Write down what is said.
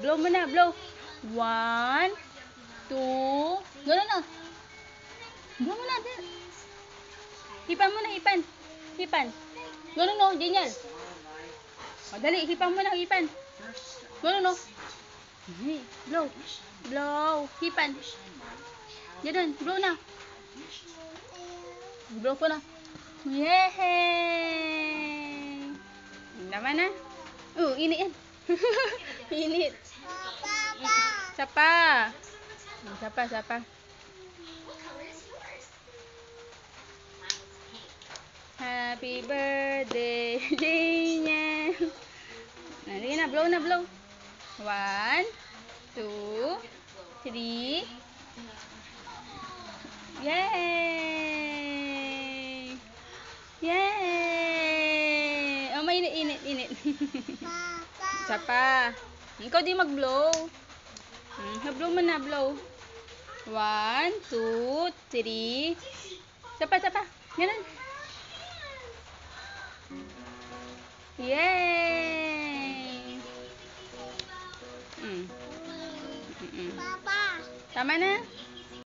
Blow mo na, blow. 1, 2. Gano'n na. Blow mo na. Hipan mo na, hipan. Hipan. Gano'n no, Jeniel. Dali, hipan mo na, hipan. Gano'n no. Blow. Blow. Hipan. Gano'n, blow na. Blow ko na. Yay! Naman na. Init yan. Init. Sapa. Sapa. Happy birthday, Jeniel. Sige na, blow na, blow. 1, 2, 3. Yay! Yay! Oh, mainit. Sapa. Ikaw di mag-blow. Blow mo na, blow. 1, 2, 3. Sapa. Ganun. Yay! Papa. Tama na.